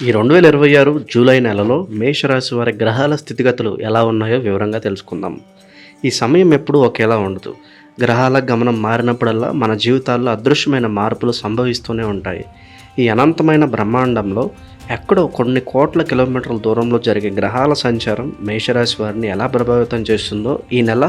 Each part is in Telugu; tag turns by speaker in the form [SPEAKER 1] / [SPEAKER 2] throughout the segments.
[SPEAKER 1] ఈ 2026 జూలై నెలలో మేషరాశి వారి గ్రహాల స్థితిగతులు ఎలా ఉన్నాయో వివరంగా తెలుసుకుందాం. ఈ సమయం ఎప్పుడూ ఒకేలా ఉండదు. గ్రహాల గమనం మారినప్పుడల్లా మన జీవితాల్లో అదృశ్యమైన మార్పులు సంభవిస్తూనే ఉంటాయి. ఈ అనంతమైన బ్రహ్మాండంలో ఎక్కడో కొన్ని కోట్ల కిలోమీటర్ల దూరంలో జరిగే గ్రహాల సంచారం మేషరాశి వారిని ఎలా ప్రభావితం చేస్తుందో ఈ నెల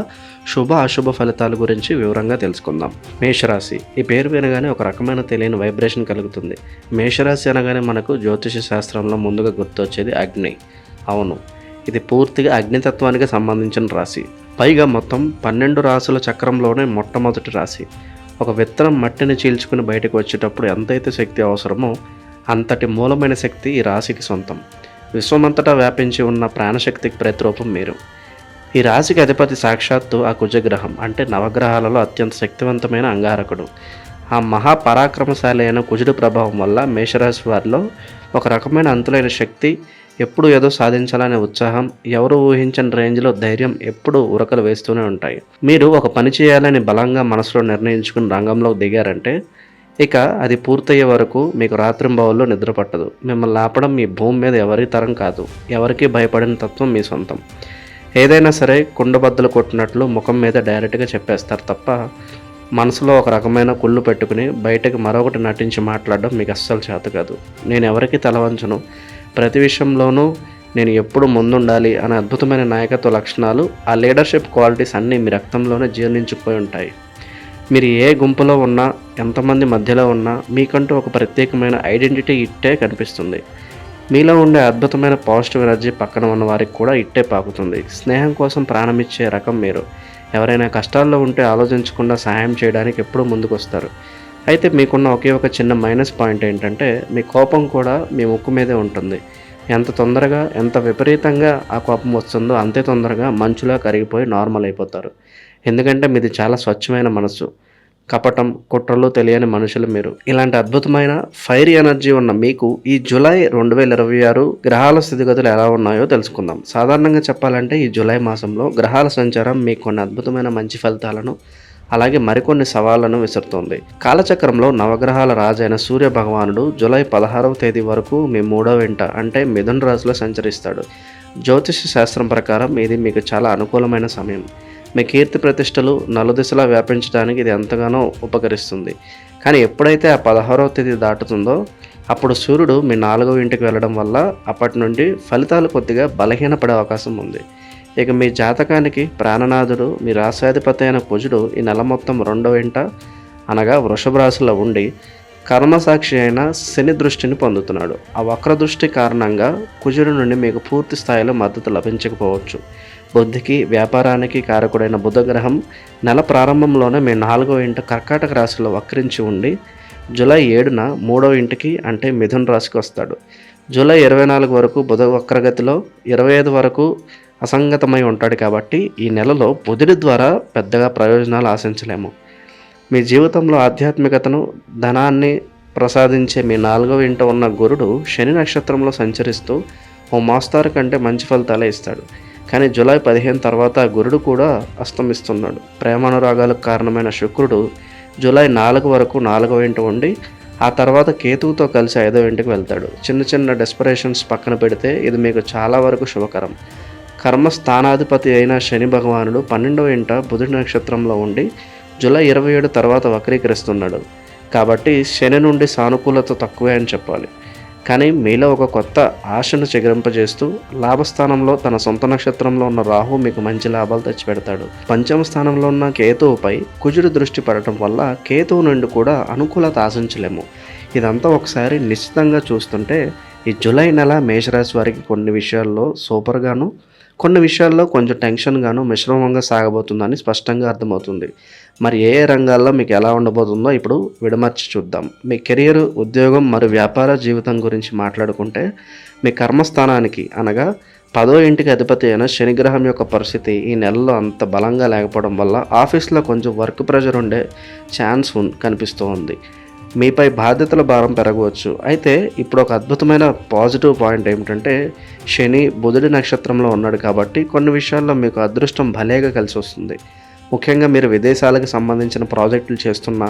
[SPEAKER 1] శుభ అశుభ ఫలితాల గురించి వివరంగా తెలుసుకుందాం. మేషరాశి ఈ పేరు వినగానే ఒక రకమైన తెలియని వైబ్రేషన్ కలుగుతుంది. మేషరాశి అనగానే మనకు జ్యోతిష శాస్త్రంలో ముందుగా గుర్తొచ్చేది అగ్ని. అవును, ఇది పూర్తిగా అగ్నితత్వానికి సంబంధించిన రాశి. పైగా మొత్తం 12 రాశుల చక్రంలోనే మొట్టమొదటి రాశి. ఒక విత్తనం మట్టిని చీల్చుకుని బయటకు వచ్చేటప్పుడు ఎంతైతే శక్తి అవసరమో అంతటి మూలమైన శక్తి ఈ రాశికి సొంతం. విశ్వమంతటా వ్యాపించి ఉన్న ప్రాణశక్తికి ప్రతిరూపం మీరు. ఈ రాశికి అధిపతి సాక్షాత్తు ఆ కుజగ్రహం, అంటే నవగ్రహాలలో అత్యంత శక్తివంతమైన అంగారకుడు. ఆ మహాపరాక్రమశాలి అయిన కుజుడి ప్రభావం వల్ల మేషరాశి వారిలో ఒక రకమైన అంతులైన శక్తి, ఎప్పుడు ఏదో సాధించాలనే ఉత్సాహం, ఎవరు ఊహించని రేంజ్లో ధైర్యం ఎప్పుడూ ఉరకలు వేస్తూనే ఉంటాయి. మీరు ఒక పని చేయాలని బలంగా మనసులో నిర్ణయించుకుని రంగంలోకి దిగారంటే ఇక అది పూర్తయ్యే వరకు మీకు రాత్రింబవల్లో నిద్ర పట్టదు. మిమ్మల్ని ఆపడం మీ భూమి మీద ఎవరి తరం కాదు. ఎవరికీ భయపడిన తత్వం మీ సొంతం. ఏదైనా సరే కుండబద్దలు కొట్టినట్లు ముఖం మీద డైరెక్ట్గా చెప్పేస్తారు తప్ప మనసులో ఒక రకమైన కుళ్ళు పెట్టుకుని బయటకు మరొకటి నటించి మాట్లాడడం మీకు అస్సలు చేత కాదు. నేను ఎవరికి తలవంచను, ప్రతి విషయంలోనూ నేను ఎప్పుడు ముందుండాలి అనే అద్భుతమైన నాయకత్వ లక్షణాలు, ఆ లీడర్షిప్ క్వాలిటీస్ అన్నీ మీ రక్తంలోనే జీర్ణించుకుపోయి ఉంటాయి. మీరు ఏ గుంపులో ఉన్నా, ఎంతమంది మధ్యలో ఉన్నా మీకంటూ ఒక ప్రత్యేకమైన ఐడెంటిటీ ఇట్టే కనిపిస్తుంది. మీలో ఉండే అద్భుతమైన పాజిటివ్ ఎనర్జీ పక్కన ఉన్న వారికి కూడా ఇట్టే పాకుతుంది. స్నేహం కోసం ప్రాణమిచ్చే రకం మీరు. ఎవరైనా కష్టాల్లో ఉంటే ఆలోచించకుండా సహాయం చేయడానికి ఎప్పుడూ ముందుకు వస్తారు. అయితే మీకున్న ఒకే ఒక చిన్న మైనస్ పాయింట్ ఏంటంటే మీ కోపం కూడా మీ ముక్కు మీదే ఉంటుంది. ఎంత తొందరగా, ఎంత విపరీతంగా ఆ కోపం వస్తుందో అంతే తొందరగా మంచులా కరిగిపోయి నార్మల్ అయిపోతారు. ఎందుకంటే మీది చాలా స్వచ్ఛమైన మనసు. కపటం, కుట్రలు తెలియని మనుషులు మీరు. ఇలాంటి అద్భుతమైన ఫైర్ ఎనర్జీ ఉన్న మీకు ఈ జూలై 2026 గ్రహాల స్థితిగతులు ఎలా ఉన్నాయో తెలుసుకుందాం. సాధారణంగా చెప్పాలంటే ఈ జూలై మాసంలో గ్రహాల సంచారం మీకు కొన్ని అద్భుతమైన మంచి ఫలితాలను, అలాగే మరికొన్ని సవాళ్లను విసురుతోంది. కాలచక్రంలో నవగ్రహాల రాజైన సూర్య భగవానుడు జూలై 16వ తేదీ వరకు మీ 3వ ఇంట, అంటే మిథున రాశిలో సంచరిస్తాడు. జ్యోతిష శాస్త్రం ప్రకారం ఇది మీకు చాలా అనుకూలమైన సమయం. మీ కీర్తి ప్రతిష్టలు నలుదిశలా వ్యాపించడానికి ఇది ఎంతగానో ఉపకరిస్తుంది. కానీ ఎప్పుడైతే ఆ 16వ తేదీ దాటుతుందో అప్పుడు సూర్యుడు మీ 4వ ఇంటికి వెళ్ళడం వల్ల అప్పటి నుండి ఫలితాలు కొద్దిగా బలహీనపడే అవకాశం ఉంది. ఇక మీ జాతకానికి ప్రాణనాథుడు, మీ రాశ్యాధిపతి అయిన కుజుడు ఈ నెల మొత్తం 2వ ఇంట, అనగా వృషభ రాశిలో ఉండి కర్మసాక్షి అయిన శని దృష్టిని పొందుతున్నాడు. ఆ వక్ర దృష్టి కారణంగా కుజుడి నుండి మీకు పూర్తి స్థాయిలో మద్దతు లభించకపోవచ్చు. బుద్ధికి, వ్యాపారానికి కారకుడైన బుధగ్రహం నెల ప్రారంభంలోనే మీ 4వ ఇంట కర్కాటక రాశిలో వక్రించి ఉండి జూలై 7న 3వ ఇంటికి, అంటే మిథున రాశికి వస్తాడు. జూలై 24 వరకు బుధ వక్రగతిలో, 25 వరకు అసంగతమై ఉంటాడు. కాబట్టి ఈ నెలలో బుధుడి ద్వారా పెద్దగా ప్రయోజనాలు ఆశించలేము. మీ జీవితంలో ఆధ్యాత్మికతను, ధనాన్ని ప్రసాదించే మీ 4వ ఇంట ఉన్న గురుడు శని నక్షత్రంలో సంచరిస్తూ ఓ మోస్తారు కంటే మంచి ఫలితాలే ఇస్తాడు. కానీ జూలై 15 తర్వాత గురుడు కూడా అస్తమిస్తున్నాడు. ప్రేమానురాగాలకు కారణమైన శుక్రుడు జూలై 4 వరకు 4వ ఇంట ఉండి ఆ తర్వాత కేతువుతో కలిసి 5వ ఇంటికి వెళ్తాడు. చిన్న చిన్న డెస్పరేషన్స్ పక్కన పెడితే ఇది మీకు చాలా వరకు శుభకరం. కర్మస్థానాధిపతి అయిన శని భగవానుడు 12వ ఇంట బుధుడి నక్షత్రంలో ఉండి జూలై 27 తర్వాత వక్రీకరిస్తున్నాడు. కాబట్టి శని నుండి సానుకూలత తక్కువే అని చెప్పాలి. కానీ మీలో ఒక కొత్త ఆశను చిగురింపజేస్తూ లాభస్థానంలో తన సొంత నక్షత్రంలో ఉన్న రాహు మీకు మంచి లాభాలు తెచ్చిపెడతాడు. పంచమ స్థానంలో ఉన్న కేతువుపై కుజుడు దృష్టి పడటం వల్ల కేతువు నుండి కూడా అనుకూలత ఆశించలేము. ఇదంతా ఒకసారి నిశ్చితంగా చూస్తుంటే ఈ జూలై నెల మేషరాశి వారికి కొన్ని విషయాల్లో సూపర్గాను, కొన్ని విషయాల్లో కొంచెం టెన్షన్గాను, మిశ్రమంగా సాగబోతుందని స్పష్టంగా అర్థమవుతుంది. మరి ఏ ఏ రంగాల్లో మీకు ఎలా ఉండబోతుందో ఇప్పుడు విడమర్చి చూద్దాం. మీ కెరియర్, ఉద్యోగం మరియు వ్యాపార జీవితం గురించి మాట్లాడుకుంటే మీ కర్మస్థానానికి, అనగా 10వ ఇంటికి అధిపతి అయిన శనిగ్రహం యొక్క పరిస్థితి ఈ నెలలో అంత బలంగా లేకపోవడం వల్ల ఆఫీస్లో కొంచెం వర్క్ ప్రెషర్ ఉండే ఛాన్స్ కనిపిస్తూ ఉంది. మీపై బాధ్యతల భారం పెరగవచ్చు. అయితే ఇప్పుడు ఒక అద్భుతమైన పాజిటివ్ పాయింట్ ఏమిటంటే శని బుధుడి నక్షత్రంలో ఉన్నాడు కాబట్టి కొన్ని విషయాల్లో మీకు అదృష్టం భలేగా కలిసి వస్తుంది. ముఖ్యంగా మీరు విదేశాలకు సంబంధించిన ప్రాజెక్టులు చేస్తున్నా,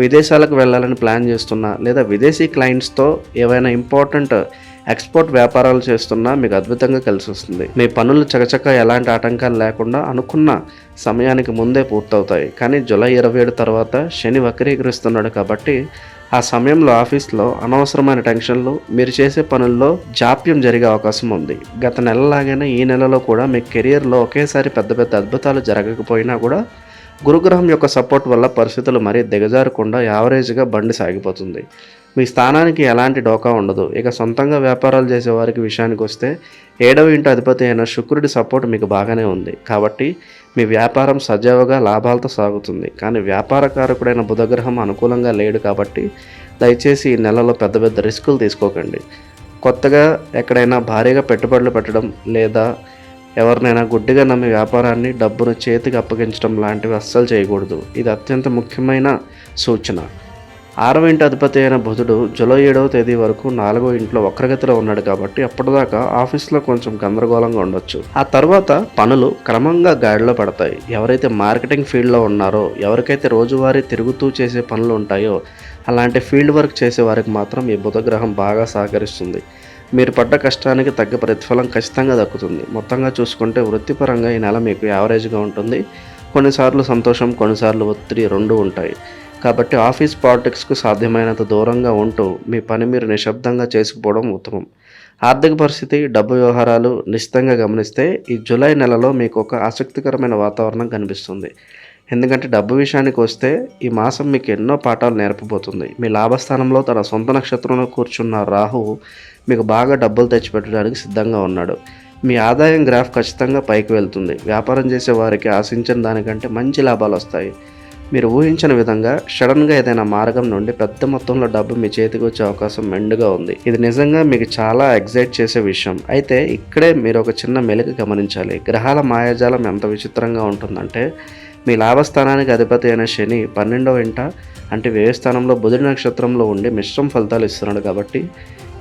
[SPEAKER 1] విదేశాలకు వెళ్ళాలని ప్లాన్ చేస్తున్నా, లేదా విదేశీ క్లయింట్స్తో ఏవైనా ఇంపార్టెంట్ ఎక్స్పోర్ట్ వ్యాపారాలు చేస్తున్నా మీకు అద్భుతంగా కలిసి వస్తుంది. మీ పనులు చకచక ఎలాంటి ఆటంకాలు లేకుండా అనుకున్న సమయానికి ముందే పూర్తవుతాయి. కానీ జూలై 27 తర్వాత శని వక్రీకరిస్తున్నాడు కాబట్టి ఆ సమయంలో ఆఫీస్లో అనవసరమైన టెన్షన్లు, మీరు చేసే పనుల్లో జాప్యం జరిగే అవకాశం ఉంది. గత నెలలాగానే ఈ నెలలో కూడా మీ కెరియర్లో ఒకేసారి పెద్ద పెద్ద అద్భుతాలు జరగకపోయినా కూడా గురుగ్రహం యొక్క సపోర్ట్ వల్ల పరిస్థితులు మరీ దిగజారకుండా యావరేజ్గా బండి సాగిపోతుంది. మీ స్థానానికి ఎలాంటి డోకా ఉండదు. ఇక సొంతంగా వ్యాపారాలు చేసే వారికి విషయానికి వస్తే 7వ ఇంటి అధిపతి అయిన శుక్రుడి సపోర్ట్ మీకు బాగానే ఉంది. కాబట్టి మీ వ్యాపారం సజావుగా లాభాలతో సాగుతుంది. కానీ వ్యాపారకారకుడైన బుధగ్రహం అనుకూలంగా లేడు కాబట్టి దయచేసి ఈ నెలలో పెద్ద పెద్ద రిస్కులు తీసుకోకండి. కొత్తగా ఎక్కడైనా భారీగా పెట్టుబడులు పెట్టడం లేదా ఎవరినైనా గుడ్డిగా నమ్మి వ్యాపారాన్ని డబ్బును చేతికి అప్పగించడం లాంటివి అస్సలు చేయకూడదు. ఇది అత్యంత ముఖ్యమైన సూచన. 6వ ఇంటి అధిపతి అయిన బుధుడు జూలై 7వ తేదీ వరకు 4వ ఇంట్లో వక్రగతిలో ఉన్నాడు కాబట్టి అప్పటిదాకా ఆఫీస్లో కొంచెం గందరగోళంగా ఉండొచ్చు. ఆ తర్వాత పనులు క్రమంగా గాడిలో పడతాయి. ఎవరైతే మార్కెటింగ్ ఫీల్డ్లో ఉన్నారో, ఎవరికైతే రోజువారీ తిరుగుతూ చేసే పనులు ఉంటాయో అలాంటి ఫీల్డ్ వర్క్ చేసే వారికి మాత్రం ఈ బుధగ్రహం బాగా సహకరిస్తుంది. మీరు పడ్డ కష్టానికి తగ్గ ప్రతిఫలం ఖచ్చితంగా దక్కుతుంది. మొత్తంగా చూసుకుంటే వృత్తిపరంగా ఈ నెల మీకు యావరేజ్గా ఉంటుంది. కొన్నిసార్లు సంతోషం, కొన్నిసార్లు ఒత్తిడి రెండూ ఉంటాయి. కాబట్టి ఆఫీస్ పాలిటిక్స్కు సాధ్యమైనంత దూరంగా ఉంటూ మీ పని మీరు నిశ్శబ్దంగా చేసుకుపోవడం ఉత్తమం. ఆర్థిక పరిస్థితి, డబ్బు వ్యవహారాలు నిశ్చితంగా గమనిస్తే ఈ జూలై నెలలో మీకు ఒక ఆసక్తికరమైన వాతావరణం కనిపిస్తుంది. ఎందుకంటే డబ్బు విషయానికి వస్తే ఈ మాసం మీకు ఎన్నో పాఠాలు నేర్పబోతుంది. మీ లాభస్థానంలో తన సొంత నక్షత్రంలో కూర్చున్న రాహువు మీకు బాగా డబ్బులు తెచ్చిపెట్టడానికి సిద్ధంగా ఉన్నాడు. మీ ఆదాయం గ్రాఫ్ ఖచ్చితంగా పైకి వెళ్తుంది. వ్యాపారం చేసే వారికి ఆశించిన దానికంటే మంచి లాభాలు వస్తాయి. మీరు ఊహించిన విధంగా సడన్గా ఏదైనా మార్గం నుండి పెద్ద మొత్తంలో డబ్బు మీ చేతికి వచ్చే అవకాశం మెండుగా ఉంది. ఇది నిజంగా మీకు చాలా ఎగ్జైట్ చేసే విషయం. అయితే ఇక్కడే మీరు ఒక చిన్న మెలిక గమనించాలి. గ్రహాల మాయాజాలం ఎంత విచిత్రంగా ఉంటుందంటే మీ లాభస్థానానికి అధిపతి అయిన శని 12వ ఇంట అంటే వ్యయ స్థానంలో బుధుడి నక్షత్రంలో ఉండి మిశ్రమ ఫలితాలు ఇస్తున్నాడు. కాబట్టి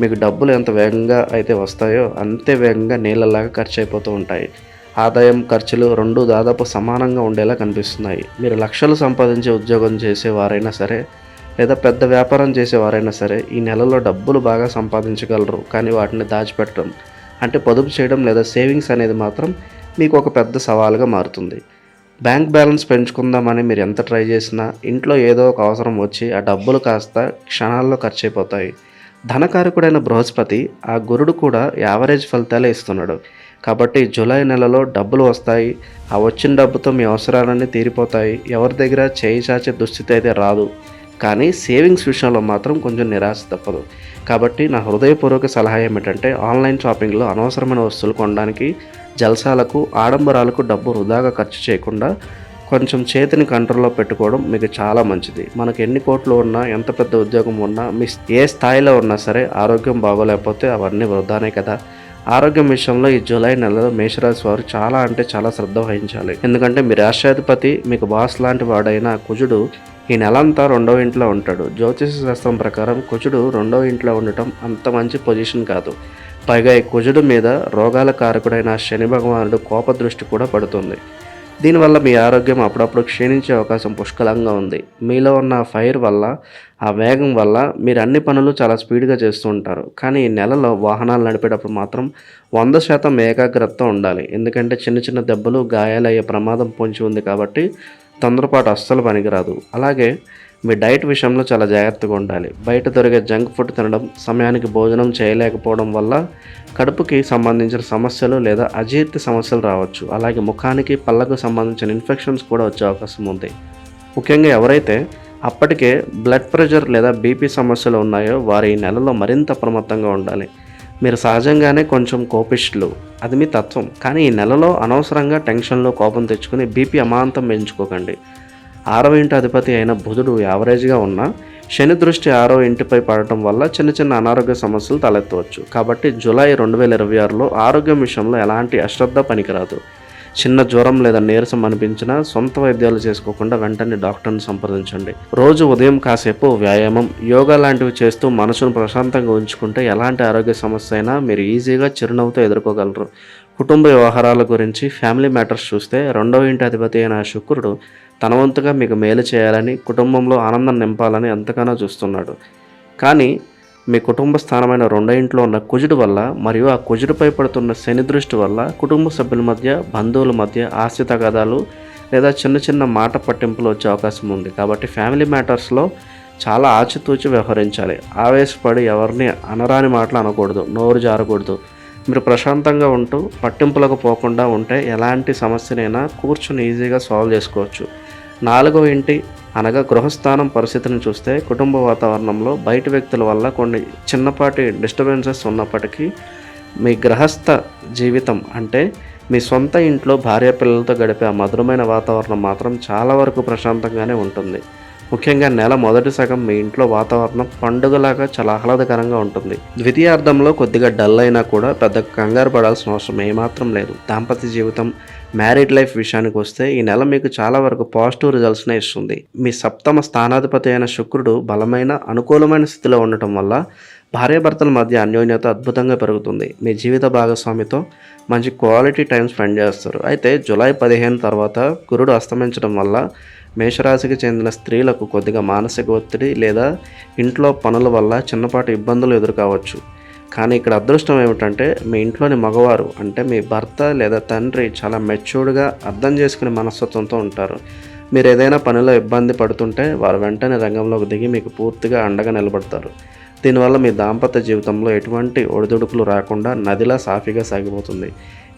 [SPEAKER 1] మీకు డబ్బులు ఎంత వేగంగా అయితే వస్తాయో అంతే వేగంగా నీళ్ళలాగా ఖర్చు అయిపోతూ ఉంటాయి. ఆదాయం, ఖర్చులు రెండూ దాదాపు సమానంగా ఉండేలా కనిపిస్తున్నాయి. మీరు లక్షలు సంపాదించే ఉద్యోగం చేసేవారైనా సరే లేదా పెద్ద వ్యాపారం చేసేవారైనా సరే ఈ నెలలో డబ్బులు బాగా సంపాదించగలరు. కానీ వాటిని దాచిపెట్టడం అంటే పొదుపు చేయడం లేదా సేవింగ్స్ అనేది మాత్రం మీకు ఒక పెద్ద సవాలుగా మారుతుంది. బ్యాంక్ బ్యాలెన్స్ పెంచుకుందామని మీరు ఎంత ట్రై చేసినా ఇంట్లో ఏదో ఒక అవసరం వచ్చి ఆ డబ్బులు కాస్త క్షణాల్లో ఖర్చు అయిపోతాయి. ధనకారకుడైన బృహస్పతి, ఆ గురుడు కూడా యావరేజ్ ఫలితాలే ఇస్తున్నాడు. కాబట్టి జూలై నెలలో డబ్బులు వస్తాయి. ఆ వచ్చిన డబ్బుతో మీ అవసరాలన్నీ తీరిపోతాయి. ఎవరి దగ్గర చేయి చాచే దుస్థితి అయితే రాదు. కానీ సేవింగ్స్ విషయంలో మాత్రం కొంచెం నిరాశ తప్పదు. కాబట్టి నా హృదయపూర్వక సలహా ఏమిటంటే ఆన్లైన్ షాపింగ్లో అనవసరమైన వస్తువులు కొనడానికి, జల్సాలకు, ఆడంబరాలకు డబ్బు వృధాగా ఖర్చు చేయకుండా కొంచెం చేతిని కంట్రోల్లో పెట్టుకోవడం మీకు చాలా మంచిది. మనకు ఎన్ని కోట్లు ఉన్నా, ఎంత పెద్ద ఉద్యోగం ఉన్నా, మీ ఏ స్థాయిలో ఉన్నా సరే ఆరోగ్యం బాగోలేకపోతే అవన్నీ వృధానే కదా. ఆరోగ్యం విషయంలో ఈ జూలై నెలలో మేషరాశి వారు చాలా శ్రద్ధ వహించాలి. ఎందుకంటే మీ రాష్ట్రాధిపతి, మీకు బాస్ లాంటి వాడైన కుజుడు ఈ నెలంతా 2వ ఇంట్లో ఉంటాడు. జ్యోతిష శాస్త్రం ప్రకారం కుజుడు 2వ ఇంట్లో ఉండటం అంత మంచి పొజిషన్ కాదు. పైగా ఈ కుజుడు మీద రోగాల కారకుడైన శని భగవానుడు కోపదృష్టి కూడా పడుతుంది. దీనివల్ల మీ ఆరోగ్యం అప్పుడప్పుడు క్షీణించే అవకాశం పుష్కలంగా ఉంది. మీలో ఉన్న ఫైర్ వల్ల, ఆ వేగం వల్ల మీరు అన్ని పనులు చాలా స్పీడ్గా చేస్తూ ఉంటారు. కానీ ఈ నెలలో వాహనాలు నడిపేటప్పుడు మాత్రం 100% ఏకాగ్రతతో ఉండాలి. ఎందుకంటే చిన్న చిన్న దెబ్బలు, గాయాలయ్యే ప్రమాదం పొంచి ఉంది. కాబట్టి తొందరపాటు అస్సలు పనికిరాదు. అలాగే మీ డైట్ విషయంలో చాలా జాగ్రత్తగా ఉండాలి. బయట దొరికే జంక్ ఫుడ్ తినడం, సమయానికి భోజనం చేయలేకపోవడం వల్ల కడుపుకి సంబంధించిన సమస్యలు లేదా అజీర్తి సమస్యలు రావచ్చు. అలాగే ముఖానికి, పళ్ళకు సంబంధించిన ఇన్ఫెక్షన్స్ కూడా వచ్చే అవకాశం ఉంది. ముఖ్యంగా ఎవరైతే అప్పటికే బ్లడ్ ప్రెషర్ లేదా బీపీ సమస్యలు ఉన్నాయో వారు ఈ నెలలో మరింత అప్రమత్తంగా ఉండాలి. మీరు సహజంగానే కొంచెం కోపిష్ఠులు, అది మీ తత్వం. కానీ ఈ నెలలో అనవసరంగా టెన్షన్లో కోపం తెచ్చుకుని బీపీ అమాంతం పెంచుకోకండి. 6వ ఇంటి అధిపతి అయిన బుధుడు యావరేజ్గా ఉన్న శని దృష్టి 6వ ఇంటిపై పడటం వల్ల చిన్న చిన్న అనారోగ్య సమస్యలు తలెత్తవచ్చు. కాబట్టి జూలై 2026లో ఆరోగ్యం విషయంలో ఎలాంటి అశ్రద్ధ పనికిరాదు. చిన్న జ్వరం లేదా నీరసం అనిపించినా సొంత వైద్యాలు చేసుకోకుండా వెంటనే డాక్టర్ని సంప్రదించండి. రోజు ఉదయం కాసేపు వ్యాయామం, యోగా లాంటివి చేస్తూ మనసును ప్రశాంతంగా ఉంచుకుంటే ఎలాంటి ఆరోగ్య సమస్య అయినా మీరు ఈజీగా చిరునవ్వుతో ఎదుర్కోగలరు. కుటుంబ వ్యవహారాల గురించి, ఫ్యామిలీ మ్యాటర్స్ చూస్తే 2వ ఇంటి అధిపతి అయిన శుక్రుడు తన వంతుగా మీకు మేలు చేయాలని, కుటుంబంలో ఆనందం నింపాలని ఎంతగానో చూస్తున్నాడు. కానీ మీ కుటుంబ స్థానమైన రెండో ఇంట్లో ఉన్న కుజుడు వల్ల మరియు ఆ కుజుడిపై పడుతున్న శని దృష్టి వల్ల కుటుంబ సభ్యుల మధ్య, బంధువుల మధ్య ఆస్తి తగాదాలు లేదా చిన్న చిన్న మాట పట్టింపులు వచ్చే అవకాశం ఉంది. కాబట్టి ఫ్యామిలీ మ్యాటర్స్లో చాలా ఆచితూచి వ్యవహరించాలి. ఆవేశపడి ఎవరిని అనరాని మాటలు అనకూడదు, నోరు జారకూడదు. మీరు ప్రశాంతంగా ఉంటూ పట్టింపులకు పోకుండా ఉంటే ఎలాంటి సమస్యనైనా కూర్చుని ఈజీగా సాల్వ్ చేసుకోవచ్చు. 4వ ఇంటి అనగా గృహస్థానం పరిస్థితిని చూస్తే కుటుంబ వాతావరణంలో బయట వ్యక్తుల వల్ల కొన్ని చిన్నపాటి డిస్టర్బెన్సెస్ ఉన్నప్పటికీ మీ గృహస్థ జీవితం అంటే మీ సొంత ఇంట్లో భార్య పిల్లలతో గడిపే ఆ మధురమైన వాతావరణం మాత్రం చాలా వరకు ప్రశాంతంగానే ఉంటుంది. ముఖ్యంగా నెల మొదటి సగం మీ ఇంట్లో వాతావరణం పండుగలాగా చాలా ఆహ్లాదకరంగా ఉంటుంది. ద్వితీయార్థంలో కొద్దిగా డల్ అయినా కూడా పెద్ద కంగారు పడాల్సిన అవసరం ఏమాత్రం లేదు. దాంపత్య జీవితం, మ్యారీడ్ లైఫ్ విషయానికి వస్తే ఈ నెల మీకు చాలా వరకు పాజిటివ్ రిజల్ట్స్నే ఇస్తుంది. మీ సప్తమ స్థానాధిపతి అయిన శుక్రుడు బలమైన అనుకూలమైన స్థితిలో ఉండటం వల్ల భార్యాభర్తల మధ్య అన్యోన్యత అద్భుతంగా పెరుగుతుంది. మీ జీవిత భాగస్వామితో మంచి క్వాలిటీ టైం స్పెండ్ చేస్తారు. అయితే జూలై 15 తర్వాత గురుడు అస్తమించడం వల్ల మేషరాశికి చెందిన స్త్రీలకు కొద్దిగా మానసిక ఒత్తిడి లేదా ఇంట్లో పనుల వల్ల చిన్నపాటి ఇబ్బందులు ఎదుర్కోవచ్చు. కానీ ఇక్కడ అదృష్టం ఏమిటంటే మీ ఇంట్లోని మగవారు అంటే మీ భర్త లేదా తండ్రి చాలా మెచ్యూర్డ్గా అర్థం చేసుకునే మనస్తత్వంతో ఉంటారు. మీరు ఏదైనా పనిలో ఇబ్బంది పడుతుంటే వారు వెంటనే రంగంలోకి దిగి మీకు పూర్తిగా అండగా నిలబడతారు. దీనివల్ల మీ దాంపత్య జీవితంలో ఎటువంటి ఒడిదుడుకులు రాకుండా నదిలా సాఫీగా సాగిపోతుంది.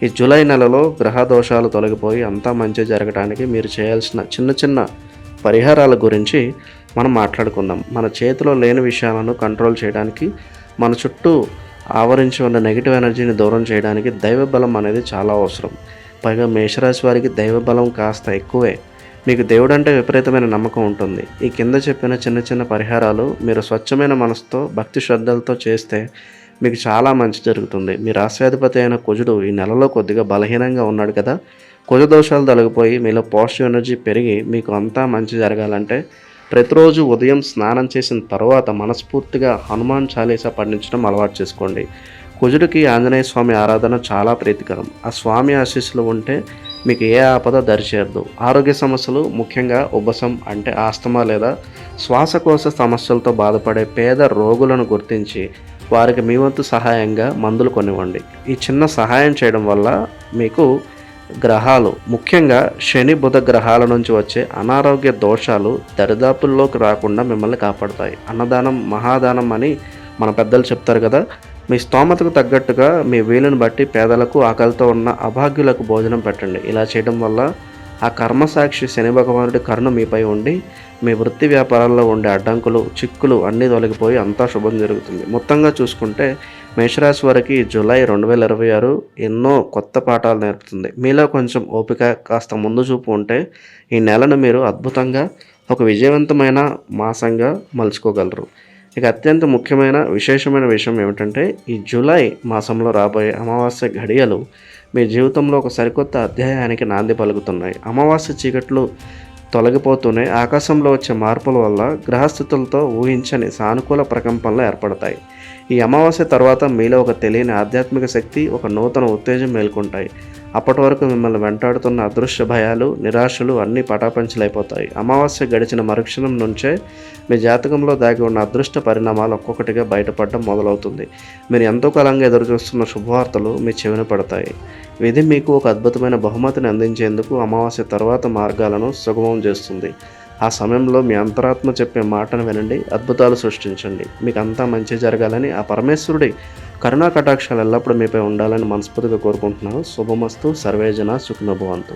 [SPEAKER 1] ఈ జూలై నెలలో గ్రహ దోషాలు తొలగిపోయి అంతా మంచి జరగడానికి మీరు చేయాల్సిన చిన్న చిన్న పరిహారాల గురించి మనం మాట్లాడుకుందాం. మన చేతిలో లేని విషయాలను కంట్రోల్ చేయడానికి, మన చుట్టూ ఆవరించి ఉన్న నెగిటివ్ ఎనర్జీని దూరం చేయడానికి దైవ బలం అనేది చాలా అవసరం. పైగా మేషరాశి వారికి దైవ బలం కాస్త ఎక్కువే. మీకు దేవుడు అంటే విపరీతమైన నమ్మకం ఉంటుంది. ఈ కింద చెప్పిన చిన్న చిన్న పరిహారాలు మీరు స్వచ్ఛమైన మనసుతో, భక్తి శ్రద్ధలతో చేస్తే మీకు చాలా మంచి జరుగుతుంది. మీ రాశ్యాధిపతి అయిన కుజుడు ఈ నెలలో కొద్దిగా బలహీనంగా ఉన్నాడు కదా. కుజ దోషాలు తొలగిపోయి మీలో పాజిటివ్ ఎనర్జీ పెరిగి మీకు అంతా మంచి జరగాలంటే ప్రతిరోజు ఉదయం స్నానం చేసిన తర్వాత మనస్ఫూర్తిగా హనుమాన్ చాలీసా పఠించడం అలవాటు చేసుకోండి. కుజుడికి ఆంజనేయ స్వామి ఆరాధన చాలా ప్రీతికరం. ఆ స్వామి ఆశీస్సులు ఉంటే మీకు ఏ ఆపద దరిచేరదు. ఆరోగ్య సమస్యలు, ముఖ్యంగా ఉబ్బసం అంటే ఆస్తమా లేదా శ్వాసకోశ సమస్యలతో బాధపడే పేద రోగులను గుర్తించి వారికి మీ వంతు సహాయంగా మందులు కొనివ్వండి. ఈ చిన్న సహాయం చేయడం వల్ల మీకు గ్రహాలు, ముఖ్యంగా శని బుధ గ్రహాల నుంచి వచ్చే అనారోగ్య దోషాలు దరిదాపుల్లోకి రాకుండా మిమ్మల్ని కాపాడుతాయి. అన్నదానం మహాదానం అని మన పెద్దలు చెప్తారు కదా. మీ స్తోమతకు తగ్గట్టుగా మీ వీలుని బట్టి పేదలకు, ఆకలితో ఉన్న అభాగ్యులకు భోజనం పెట్టండి. ఇలా చేయడం వల్ల ఆ కర్మసాక్షి శని భగవానుడి కరుణ మీపై ఉండి మీ వృత్తి వ్యాపారాల్లో ఉండే అడ్డంకులు, చిక్కులు అన్నీ తొలగిపోయి అంతా శుభం జరుగుతుంది. మొత్తంగా చూసుకుంటే మేషరాశి వారికి జూలై 2026 ఎన్నో కొత్త పాఠాలు నేర్పుతుంది. మీలో కొంచెం ఓపిక, కాస్త ముందు చూపు ఉంటే ఈ నెలను మీరు అద్భుతంగా ఒక విజయవంతమైన మాసంగా మలుచుకోగలరు. ఇక అత్యంత ముఖ్యమైన విశేషమైన విషయం ఏమిటంటే ఈ జూలై మాసంలో రాబోయే అమావాస్య ఘడియలు మీ జీవితంలో ఒక సరికొత్త అధ్యాయానికి నాంది పలుకుతున్నాయి. అమావాస్య చీకట్లు తొలగిపోతూనే ఆకాశంలో వచ్చే మార్పుల వల్ల గ్రహస్థితులతో ఊహించని సానుకూల ప్రకంపనలు ఏర్పడతాయి. ఈ అమావాస్య తర్వాత మీలో ఒక తెలియని ఆధ్యాత్మిక శక్తి, ఒక నూతన ఉత్తేజం మేల్కొంటాయి. అప్పటి వరకు మిమ్మల్ని వెంటాడుతున్న అదృశ్య భయాలు, నిరాశలు అన్నీ పటాపంచలైపోతాయి. అమావాస్య గడిచిన మరుక్షణం నుంచే మీ జాతకంలో దాగి ఉన్న అదృష్ట పరిణామాలు ఒక్కొక్కటిగా బయటపడడం మొదలవుతుంది. మీరు ఎంతో కాలంగా ఎదురుచూస్తున్న శుభవార్తలు మీ చెవిన పడతాయి. విధి మీకు ఒక అద్భుతమైన బహుమతిని అందించేందుకు అమావాస్య తర్వాత మార్గాలను సుగమం చేస్తుంది. ఆ సమయంలో మీ అంతరాత్మ చెప్పే మాటను వినండి, అద్భుతాలు సృష్టించండి. మీకు అంతా మంచి జరగాలని ఆ పరమేశ్వరుడి కరుణా కటాక్షాలు ఎల్లప్పుడూ మీపై ఉండాలని మనస్ఫూర్తిగా కోరుకుంటున్నాను. శుభమస్తు. సర్వేజన సుఖినో భవంతు.